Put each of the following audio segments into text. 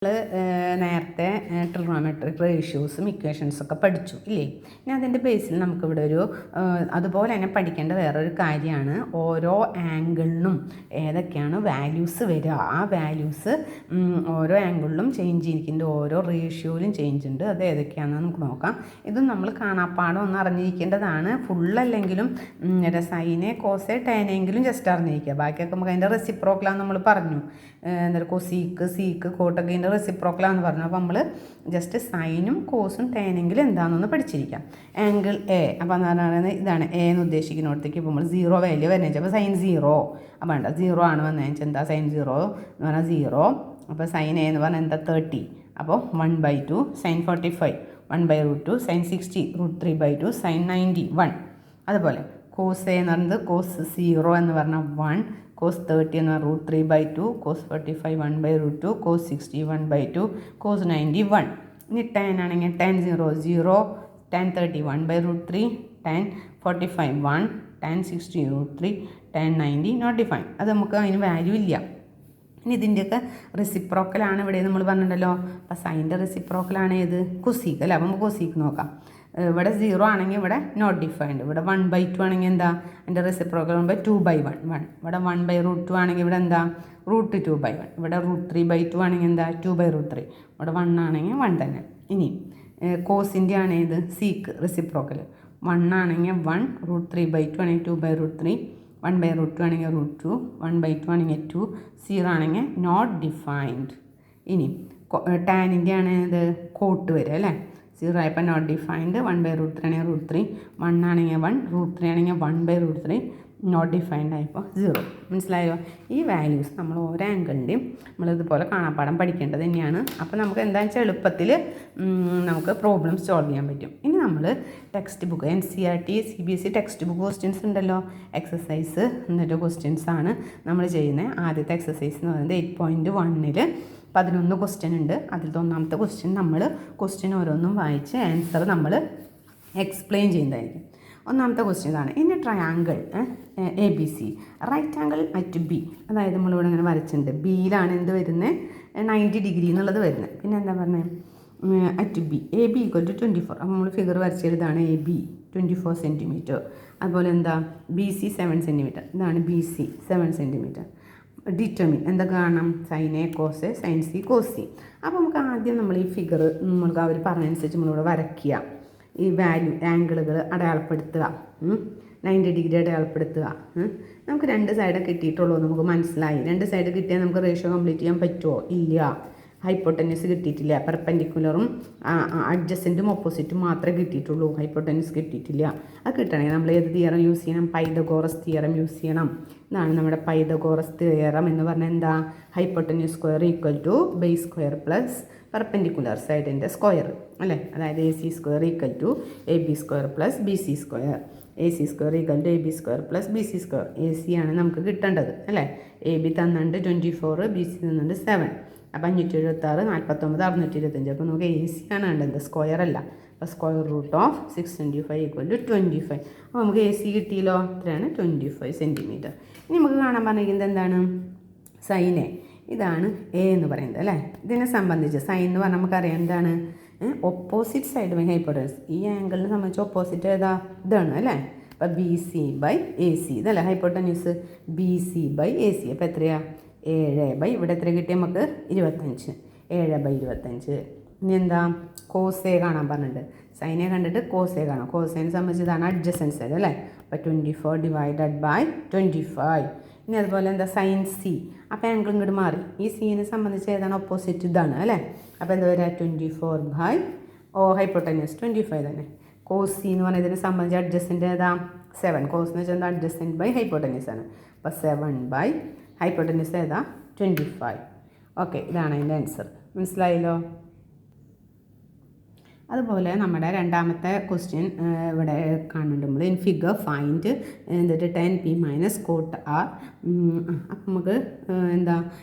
നേരത്തെ ട്രിഗണോമെട്രിക് റേഷ്യോസും ഇക്വേഷൻസൊക്കെ പഠിച്ചു ഇല്ലേ. ഇനി അതിൻ്റെ ബേസിൽ നമുക്കിവിടെ ഒരു അതുപോലെ തന്നെ പഠിക്കേണ്ട വേറൊരു കാര്യമാണ് ഓരോ ആംഗിളിനും ഏതൊക്കെയാണ് വാല്യൂസ് വരിക. ആ വാല്യൂസ് ഓരോ ആംഗിളിലും ചേഞ്ച് ചെയ്തിരിക്കുന്നുണ്ട്, ഓരോ റേഷ്യോയിലും ചേഞ്ച് ഉണ്ട്. അത് ഏതൊക്കെയാണെന്ന് നമുക്ക് നോക്കാം. ഇതും നമ്മൾ കാണാപ്പാടം ഒന്ന് അറിഞ്ഞിരിക്കേണ്ടതാണ്. ഫുള്ളല്ലെങ്കിലും സൈനെ കോസെ ടേനെങ്കിലും ജസ്റ്റ് അറിഞ്ഞിരിക്കുക. ബാക്കിയൊക്കെ നമുക്ക് അതിൻ്റെ റെസിപ്രോക്കലാന്ന് നമ്മൾ പറഞ്ഞു. എന്താ കൊസീക്ക് സീക്ക് കോട്ടൊക്കെ ഇതിൻ്റെ റെസിപ്രോക്കലാന്ന് പറഞ്ഞു. അപ്പോൾ നമ്മൾ ജസ്റ്റ് സൈനും കോസും ടേനെങ്കിലും എന്താണെന്നൊന്ന് പഠിച്ചിരിക്കാം. ആംഗിൾ എ അപ്പോൾ എന്ന് പറയുന്നത് ഇതാണ് എ എന്ന് ഉദ്ദേശിക്കുന്നിടത്തേക്ക് ഇപ്പോൾ നമ്മൾ 0 വാല്യൂ വരുന്നത്. അപ്പോൾ സൈൻ 0 അപ്പോൾ വേണ്ട 0 ആണ് വന്നത്. എന്താ സൈൻ 0 എന്ന് പറഞ്ഞാൽ 0. അപ്പോൾ സൈൻ എ എന്ന് പറഞ്ഞാൽ എന്താ 30. അപ്പോൾ 1/2 സൈൻ 45 1/√2 സൈൻ 60 √3/2 സൈൻ 90 1. അതുപോലെ കോസ് എ എന്ന് പറയുന്നത് കോസ് 0 എന്ന് പറഞ്ഞാൽ 1, കോസ് 30 എന്ന് പറഞ്ഞാൽ √3/2, കോസ് 45 1/√2, കോസ് 60 1/2, കോസ് 90 1. ഇനി ടാൻ ആണെങ്കിൽ tan 0 0, tan 30 1/√3, tan 45 1, tan 60 √3, tan 90 not define. അത് നമുക്ക് അതിന് വാല്യൂ ഇല്ല. ഇനി ഇതിൻ്റെയൊക്കെ റെസിപ്രോക്കലാണ് ഇവിടെ നമ്മൾ പറഞ്ഞിട്ടുണ്ടല്ലോ. അപ്പോൾ സൈൻ്റെ റെസിപ്രോക്കലാണ് ഏത് കൊസീക്ക് അല്ലേ. അപ്പോൾ നമുക്ക് കൊസീക്ക് നോക്കാം. ഇവിടെ 0 ആണെങ്കിൽ ഇവിടെ നോട്ട് ഡിഫൈൻഡ്. ഇവിടെ 1/2 ആണെങ്കിൽ എന്താ അതിൻ്റെ റെസിപ്രോക്കൽ 2/1 1. ഇവിടെ 1/√2 ആണെങ്കിൽ ഇവിടെ എന്താ √2/1. ഇവിടെ √3/2 ആണെങ്കിൽ എന്താ 2/√3. ഇവിടെ 1 ആണെങ്കിൽ 1 തന്നെ. ഇനി കോസിൻ്റെ ആണ് ഏത് സീക്ക് റെസിപ്രോക്കൽ 1 ആണെങ്കിൽ 1, √3/2 ആണെങ്കിൽ 2/√3, 1/√2 ആണെങ്കിൽ √2, 1/2 ആണെങ്കിൽ 2, 0 ആണെങ്കിൽ നോട്ട് ഡിഫൈൻഡ്. ഇനി ടാനിൻ്റെ ആണ് ഇത് കോട്ട് വരിക അല്ലേ. 0 ആയപ്പോൾ നോട്ട് ഡിഫൈൻഡ്. 1/√3 ആണെങ്കിൽ √3, 1 ആണെങ്കിൽ 1, √3 ആണെങ്കിൽ 1/√3, നോട്ട് ഡിഫൈൻഡ് ആയപ്പോൾ 0. മനസ്സിലായോ? ഈ വാല്യൂസ് നമ്മൾ ഓരോ ആംഗിളിൻ്റെയും നമ്മളിതുപോലെ കാണാപ്പാടം പഠിക്കേണ്ടത് തന്നെയാണ്. അപ്പോൾ നമുക്ക് എന്താണെന്ന് വെച്ചാൽ എളുപ്പത്തിൽ നമുക്ക് പ്രോബ്ലംസ് സോൾവ് ചെയ്യാൻ പറ്റും. ഇനി നമ്മൾ text book NCERT CBSE text book questions ഉണ്ടല്ലോ, എക്സസൈസ് എന്നിട്ട് ക്വസ്റ്റ്യൻസ് ആണ് നമ്മൾ ചെയ്യുന്നത്. ആദ്യത്തെ എക്സസൈസ് എന്ന് പറയുന്നത് 8.1-ൽ 11 ക്വസ്റ്റ്യൻ ഉണ്ട്. അതിലത്തെ ഒന്നാമത്തെ ക്വസ്റ്റ്യൻ നമ്മൾ ക്വസ്റ്റ്യൻ ഓരോന്നും വായിച്ച് ആൻസർ നമ്മൾ എക്സ്പ്ലെയിൻ ചെയ്യുന്നതായിരിക്കും. ഒന്നാമത്തെ ക്വസ്റ്റ്യൻ ഇതാണ്. In a triangle ABC right angle at B, അതായത് നമ്മളിവിടെ ഇങ്ങനെ വരച്ചിട്ടുണ്ട്. ബിയിലാണ് എന്ത് വരുന്നത് 90 ഡിഗ്രി എന്നുള്ളത് വരുന്നത്. പിന്നെ എന്താ പറഞ്ഞത് അറ്റ് B AB = 24. അപ്പോൾ നമ്മൾ ഫിഗർ വരച്ചെഴുതാണ് AB 24 സെൻറ്റിമീറ്റർ. അതുപോലെ എന്താ BC 7 സെൻറ്റിമീറ്റർ. ഇതാണ് BC 7 സെൻറ്റിമീറ്റർ. ഡിറ്റർമിൻ എന്തൊക്കെ കാണണം sine A cos A sine C cos C. അപ്പോൾ നമുക്ക് ആദ്യം നമ്മൾ ഈ ഫിഗർ നമ്മൾക്ക് അവർ പറഞ്ഞതനുസരിച്ച് നമ്മളിവിടെ വരയ്ക്കുക. ഈ വാല്യൂ ആംഗിളുകൾ അടയാളപ്പെടുത്തുക, 90 ഡിഗ്രി അടയാളപ്പെടുത്തുക. നമുക്ക് 2 സൈഡ് കിട്ടിയിട്ടുള്ളൂ നമുക്ക് മനസ്സിലായി. 2 സൈഡ് കിട്ടിയാൽ നമുക്ക് റേഷ്യോ കംപ്ലീറ്റ് ചെയ്യാൻ പറ്റുമോ? ഇല്ല. ഹൈപ്പോട്ടന്യൂസ് കിട്ടിയിട്ടില്ല. പെർപെൻഡിക്കുലറും അഡ്ജസൻറ്റും ഓപ്പോസിറ്റും മാത്രമേ കിട്ടിയിട്ടുള്ളൂ. ഹൈപ്പോട്ടന്യൂസ് കിട്ടിയിട്ടില്ല. അത് കിട്ടണമെങ്കിൽ നമ്മൾ ഏത് തിയറം യൂസ് ചെയ്യണം? പൈതഗോറസ് തിയറം യൂസ് ചെയ്യണം. ഇതാണ് നമ്മുടെ പൈതഗോറസ് തിയറം എന്ന് പറഞ്ഞാൽ എന്താ hypotenuse square equal to base square plus perpendicular സൈഡിൻ്റെ സ്ക്വയർ അല്ലേ. അതായത് AC square equal to AB square plus BC square. AC square equal to AB square plus BC square. AC ആണ് നമുക്ക് കിട്ടേണ്ടത് അല്ലേ. AB തന്നുണ്ട് 24, BC തന്നുണ്ട് 7. അപ്പോൾ 576 49 625. അപ്പോൾ നമുക്ക് AC ആണ് വേണ്ടത്, സ്ക്വയർ അല്ല. അപ്പോൾ സ്ക്വയർ റൂട്ട് ഓഫ് 625 = 25. അപ്പോൾ നമുക്ക് AC കിട്ടിയല്ലോ. ഇത്രയാണ് 25 സെൻറ്റിമീറ്റർ. ഇനി നമുക്ക് കാണാൻ പറഞ്ഞിരിക്കുന്നത് എന്താണ് സൈൻ എ. ഇതാണ് എ എന്ന് പറയുന്നത് അല്ലേ. ഇതിനെ സംബന്ധിച്ച് സൈൻ എന്ന് പറഞ്ഞാൽ നമുക്കറിയാം എന്താണ് ഓപ്പോസിറ്റ് സൈഡ് ബൈ ഹൈപ്പോട്ടനസ്. ഈ ആംഗിളിനെ സംബന്ധിച്ച് ഓപ്പോസിറ്റ് ഏതാ ഇതാണ് അല്ലേ. അപ്പോൾ BC/AC ഇതല്ലേ ഹൈപ്പോട്ടന്യൂസ്. BC/AC അപ്പോൾ എത്രയാണ് 7 ഇവിടെ എത്ര കിട്ടി നമുക്ക് 25. 7/25. ഇനി എന്താ കോസ് എ കാണാൻ പറഞ്ഞിട്ടുണ്ട്. സൈനെ കണ്ടിട്ട് കോസ് എ കാണാം. കോസേനെ സംബന്ധിച്ച് ഇതാണ് അഡ്ജസൻറ്റ് സൈഡ് അല്ലേ. അപ്പോൾ 24 / 25. ഇനി അതുപോലെ എന്താ സൈൻ സി. അപ്പോൾ ആംഗിൾ ഇങ്ങോട്ട് മാറി. ഈ സീനെ സംബന്ധിച്ച് ഏതാണ് ഓപ്പോസിറ്റ് ഇതാണ് അല്ലേ. അപ്പോൾ എന്താ വരിക 24 ഹൈപ്പോട്ടന്യൂസ് 25 തന്നെ. കോസ് സി എന്ന് പറഞ്ഞാൽ ഇതിനെ സംബന്ധിച്ച് അഡ്ജസൻറ്റ് ഏതാ 7. കോസ് എന്ന് വെച്ചാൽ എന്താ അഡ്ജസൻറ്റ് ബൈ ഹൈപ്പോട്ടന്യൂസ് ആണ്. അപ്പോൾ 7/ ഹൈപ്പോട്ടന്യൂസ് ഏതാ 25. ഓക്കെ, ഇതാണ് അതിൻ്റെ ആൻസർ. മനസ്സിലായല്ലോ. അതുപോലെ നമ്മുടെ രണ്ടാമത്തെ ക്വസ്റ്റ്യൻ ഇവിടെ കാണുന്നുണ്ട് നമ്മൾ. ഇൻ ഫിഗർ ഫൈൻഡ് എന്നിട്ട് 10p - കോട്ട് r. അപ്പം നമുക്ക് എന്താ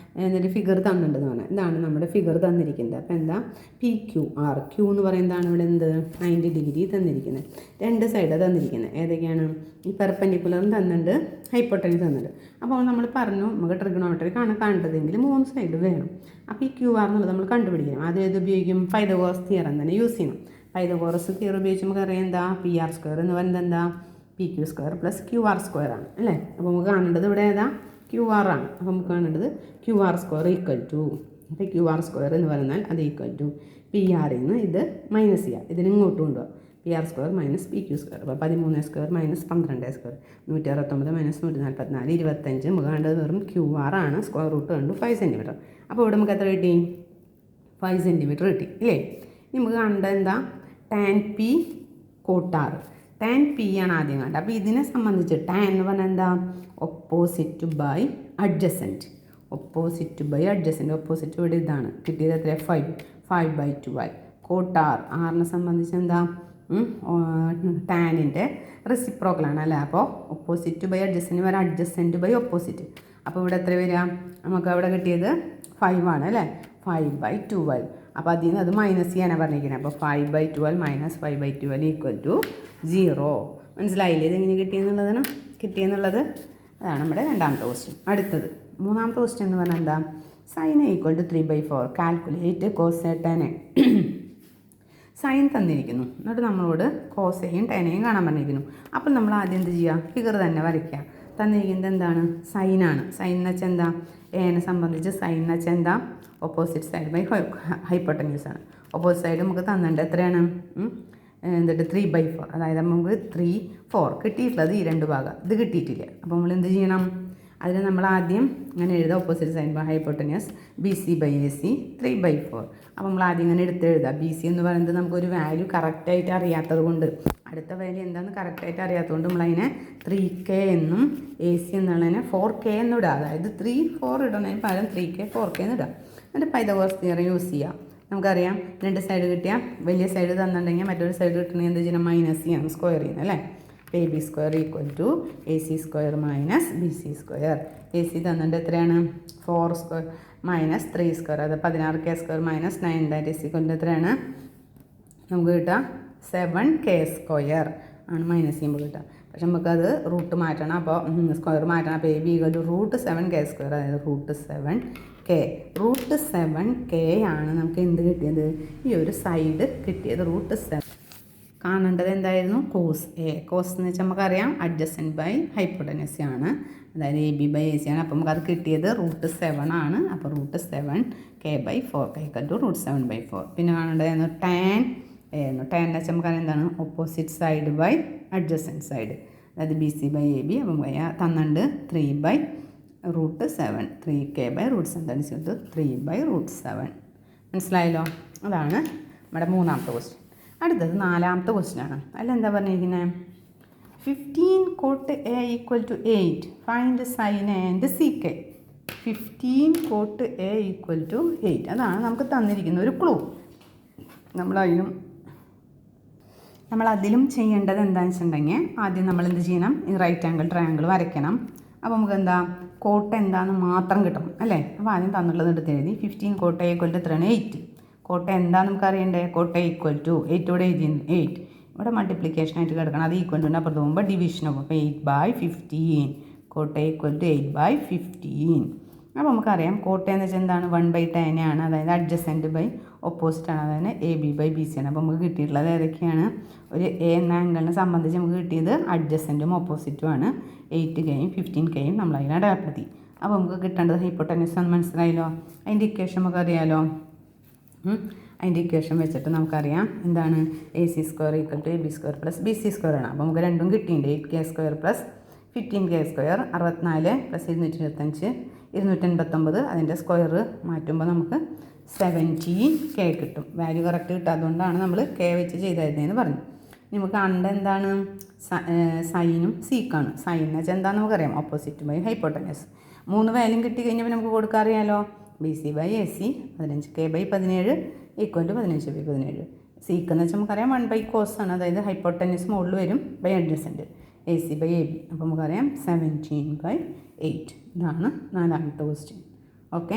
എന്നിട്ട് ഫിഗർ തന്നിട്ടുണ്ടെന്ന് പറഞ്ഞാൽ ഇതാണ് നമ്മുടെ ഫിഗർ തന്നിരിക്കുന്നത്. അപ്പോൾ എന്താ PQR. Q എന്ന് പറയുന്നതാണ് ഇവിടെ എന്ത് 90 ഡിഗ്രി തന്നിരിക്കുന്നത്. 2 സൈഡ് തന്നിരിക്കുന്നത് ഏതൊക്കെയാണ്? ഈ പെർപെൻഡിക്കുലറും തന്നിട്ടുണ്ട്, ഹൈപ്പോട്ടന്യൂസ് തന്നിട്ടുണ്ട്. അപ്പോൾ നമ്മൾ പറഞ്ഞു നമുക്ക് ട്രിഗണോമെട്രി കാണേണ്ടതെങ്കിൽ 3 സൈഡ് വേണം. അപ്പോൾ ഈ QR എന്നുള്ളത് നമ്മൾ കണ്ടുപിടിക്കണം. അത് ഏത് ഉപയോഗിക്കും? പൈതഗോറസ് തിയറം തന്നെ യൂസ് ചെയ്യണം. പൈതഗോറസ് തിയറം ഉപയോഗിച്ച് നമുക്ക് അറിയാം എന്താ PR² എന്ന് പറയുന്നത് എന്താ PQ² + QR² ആണ് അല്ലേ. അപ്പോൾ നമുക്ക് കാണേണ്ടത് ഇവിടെ ഏതാ QR ആണ്. അപ്പോൾ നമുക്ക് കാണേണ്ടത് QR² അപ്പോൾ QR² എന്ന് പറഞ്ഞാൽ അത് PR നിന്ന് ഇത് മൈനസ് ചെയ്യുക, ഇതിന് ഇങ്ങോട്ട് കൊണ്ടുപോകുക. PR² - PQ². അപ്പോൾ 13² - 12². 169 - 144 25. നമുക്ക് കണ്ടത് വെറും QR ആണ്. സ്ക്വയർ റൂട്ട് കണ്ടു 5 സെൻറ്റിമീറ്റർ. അപ്പോൾ ഇവിടെ നമുക്ക് എത്ര കിട്ടി? 5 സെൻറ്റിമീറ്റർ കിട്ടി ഇല്ലേ. നമുക്ക് കണ്ടത് എന്താ tan P cot R. tan P ആണ് ആദ്യം കണ്ടത്. അപ്പോൾ ഇതിനെ സംബന്ധിച്ച് tan എന്ന് പറഞ്ഞാൽ എന്താ ഓപ്പോസിറ്റ് ബൈ അഡ്ജസൻറ്റ്. ഓപ്പോസിറ്റ് ഇവിടെ ഇതാണ് കിട്ടിയത്. എത്ര? 5/12. cot R. ആറിനെ സംബന്ധിച്ച് എന്താ ടാനിൻ്റെ റെസിപ്രോക്കലാണ് അല്ലേ. അപ്പോൾ ഓപ്പോസിറ്റ് ബൈ അഡ്ജസൻറ്റ് വരെ അഡ്ജസൻറ്റ് ബൈ ഓപ്പോസിറ്റ്. അപ്പോൾ ഇവിടെ എത്ര വരിക? നമുക്ക് അവിടെ കിട്ടിയത് 5 ആണ് അല്ലേ. 5/12. അപ്പോൾ അതിൽ നിന്ന് അത് മൈനസ് ചെയ്യാനാണ് പറഞ്ഞിരിക്കുന്നത്. അപ്പോൾ 5/12 - 5/12 = 0. മനസ്സിലായില്ലേ ഇതെങ്ങനെ കിട്ടിയെന്നുള്ളത്? അതാണ് നമ്മുടെ രണ്ടാമത്തെ ക്വസ്റ്റ്യൻ. അടുത്തത് മൂന്നാമത്തെ ക്വസ്റ്റ്യൻ എന്ന് പറഞ്ഞാൽ എന്താ sin A = 3/4. Calculate cos A tan A. Sine തന്നിരിക്കുന്നു, എന്നിട്ട് നമ്മളോട് കോസയും ടെനയും കാണാൻ പറഞ്ഞിരിക്കുന്നു. അപ്പോൾ നമ്മൾ ആദ്യം എന്ത് ചെയ്യുക? ഫിഗർ തന്നെ വരയ്ക്കുക. തന്നിരിക്കുന്നത് എന്താണ്? സൈനാണ്. സൈൻ എന്ന് വെച്ചാൽ എന്താ? എനെ സംബന്ധിച്ച് സൈൻ എന്ന് വെച്ചാൽ എന്താ? ഓപ്പോസിറ്റ് സൈഡ് ബൈ ഹൈപ്പോട്ടന്യൂസ് ആണ്. ഓപ്പോസിറ്റ് സൈഡ് നമുക്ക് തന്നിട്ടുണ്ട് എത്രയാണ്? 3/4. അതായത് നമുക്ക് 3, 4 കിട്ടിയിട്ടുള്ളത് ഈ 2 ഭാഗം. ഇത് കിട്ടിയിട്ടില്ല. അപ്പോൾ നമ്മൾ എന്ത് ചെയ്യണം? അതിന് നമ്മൾ ആദ്യം ഇങ്ങനെ എഴുതുക. Opposite side by hypotenuse BC/AC 3/4. അപ്പോൾ നമ്മൾ ആദ്യം ഇങ്ങനെ എഴുതുക. BC എന്ന് പറയുന്നത് നമുക്കൊരു വാല്യൂ കറക്റ്റായിട്ട് അറിയാത്തത് കൊണ്ട്, അടുത്ത വാല്യൂ എന്താണെന്ന് കറക്റ്റായിട്ട് അറിയാത്തത് കൊണ്ട് നമ്മളതിനെ 3K എന്നും AC എന്നുള്ളതിനെ 4K എന്നും ഇടുക. അതായത് 3, 4 ഇടുന്നതിന് പകരം 3K, 4K എന്ന് ഇടുക. എന്നിട്ട് പൈതഗോറസ് തിയറം യൂസ് ചെയ്യുക. നമുക്കറിയാം 2 സൈഡ് കിട്ടിയാൽ വലിയ സൈഡ് തന്നിട്ടുണ്ടെങ്കിൽ മറ്റൊരു സൈഡ് കിട്ടണമെങ്കിൽ എന്ത് ചെയ്യണം? മൈനസ് ചെയ്യണം, സ്ക്വയർ ചെയ്യുന്നത് അല്ലേ. AB² = AC² - BC². AC തന്നിട്ട് എത്രയാണ്? 4² - 3². അത് 16K² - 9 = എത്രയാണ് നമുക്ക് കിട്ടുക? 7K² ആണ് മൈനസ് ചെയ്യുമ്പോൾ കിട്ടുക. പക്ഷെ നമുക്കത് റൂട്ട് മാറ്റണം. അപ്പോൾ സ്ക്വയർ മാറ്റണം. അപ്പോൾ AB = √7K². അതായത് √7K. √7K ആണ് നമുക്ക് എന്ത് കിട്ടിയത്? ഈ ഒരു സൈഡ് കിട്ടിയത്. √7 കാണേണ്ടത് എന്തായിരുന്നു? Cos A. കോസ് എന്ന് വെച്ചാൽ നമുക്കറിയാം അഡ്ജസൻറ്റ് ബൈ ഹൈപ്പോട്ടനസി ആണ്. അതായത് AB/AC ആണ്. അപ്പോൾ നമുക്കത് കിട്ടിയത് √7 ആണ്. അപ്പോൾ √7K/4. K = √7/4. പിന്നെ കാണേണ്ടതായിരുന്നു tan A എന്ന്. tan എന്ന് വെച്ചാൽ നമുക്കറിയാം എന്താണ്? Opposite side by adjacent side. അതായത് BC/AB. അപ്പം തന്നിട്ടുണ്ട് 3/√7. 3K/√7 3/√7. മനസ്സിലായല്ലോ? അതാണ് നമ്മുടെ മൂന്നാമത്തെ ക്വസ്റ്റ്യൻ. അടുത്തത് നാലാമത്തെ ക്വസ്റ്റ്യൻ ആണ്. അതിലെന്താ പറഞ്ഞിരിക്കുന്നത്? 15 cot A = 8. Find sin A and CK. 15 cot A = 8. അതാണ് നമുക്ക് തന്നിരിക്കുന്ന ഒരു ക്ലൂ. നമ്മളതിലും ചെയ്യേണ്ടത് എന്താണെന്ന് വെച്ചിട്ടുണ്ടെങ്കിൽ ആദ്യം നമ്മൾ എന്ത് ചെയ്യണം? ഈ റൈറ്റ് ആംഗിൾ ട്രയാങ്കിൾ വരയ്ക്കണം. അപ്പോൾ നമുക്ക് എന്താ കോട്ട് എന്താണെന്ന് മാത്രം കിട്ടണം അല്ലേ. അപ്പോൾ ആദ്യം തന്നുള്ളത് എടുത്ത് എഴുതി. 15 cot A = എത്രയാണ്? 8. കോട്ട എന്താണെന്ന് നമുക്ക് അറിയണ്ടേ? കോട്ട = 8 8 ഇവിടെ മൾട്ടിപ്ലിക്കേഷൻ ആയിട്ട് കിടക്കണം. അത് ഈക്വൽ അപ്പുറത്ത് പോകുമ്പോൾ ഡിവിഷൻ ആകും. അപ്പോൾ 8/15. കോട്ട = 8/15. അപ്പോൾ നമുക്കറിയാം കോട്ട എന്ന് വെച്ചാൽ എന്താണ്? 1/10 ആണ്. അതായത് അഡ്ജസൻറ്റ് ബൈ ഓപ്പോസിറ്റ് ആണ്. അതായത് AB/BC ആണ്. അപ്പോൾ നമുക്ക് കിട്ടിയിട്ടുള്ളത് ഏതൊക്കെയാണ്? ഒരു A എന്ന ആംഗിളിനെ സംബന്ധിച്ച് നമുക്ക് കിട്ടിയത് അഡ്ജസൻറ്റും ഓപ്പോസിറ്റും ആണ്. 8Kയും 15Kയും നമ്മൾ അതിനെ അടയാളപ്പെടുത്തി. അപ്പോൾ നമുക്ക് കിട്ടേണ്ടത് ഹൈപ്പോട്ടനസ് എന്ന് മനസ്സിലായല്ലോ. അതിൻ്റെ ഇക്വേഷൻ നമുക്ക് അറിയാമല്ലോ. അതിൻ്റെ ഇക്വേഷൻ വെച്ചിട്ട് നമുക്കറിയാം എന്താണ്? AC² = AB² + BC² ആണ്. അപ്പോൾ നമുക്ക് രണ്ടും കിട്ടിയിട്ടുണ്ട്. 8K² + 15K². 64 + 225 289. അതിൻ്റെ സ്ക്വയർ മാറ്റുമ്പോൾ നമുക്ക് 17K കിട്ടും. വാല്യൂ കറക്റ്റ് കിട്ടാത്തതുകൊണ്ടാണ് നമ്മൾ K വെച്ച് ചെയ്തായിരുന്നതെന്ന് പറഞ്ഞു. നമുക്ക് കാണേണ്ടത് എന്താണ്? സൈനും സീക്കാണ്. സൈൻ എന്ന് വെച്ചാൽ എന്താണെന്ന് നമുക്കറിയാം ഓപ്പോസിറ്റ് ബൈ ഹൈപ്പോട്ടനസ്. 3 വാല്യൂ കിട്ടി കഴിഞ്ഞപ്പോൾ നമുക്ക് കൊടുക്കാറിയാലോ. BC/AC 15K/17 = 15/17. സീക്ക് എന്ന് വെച്ചാൽ നമുക്കറിയാം 1/cos ആണ്. അതായത് ഹൈപ്പോട്ടനസ് മുകളിൽ വരും ബൈ അഡ്ജസൻറ്റ്. AC/AB. അപ്പോൾ നമുക്കറിയാം 17/8. ഇതാണ് നാലാമത്തെ ക്വസ്റ്റ്യൻ. ഓക്കെ.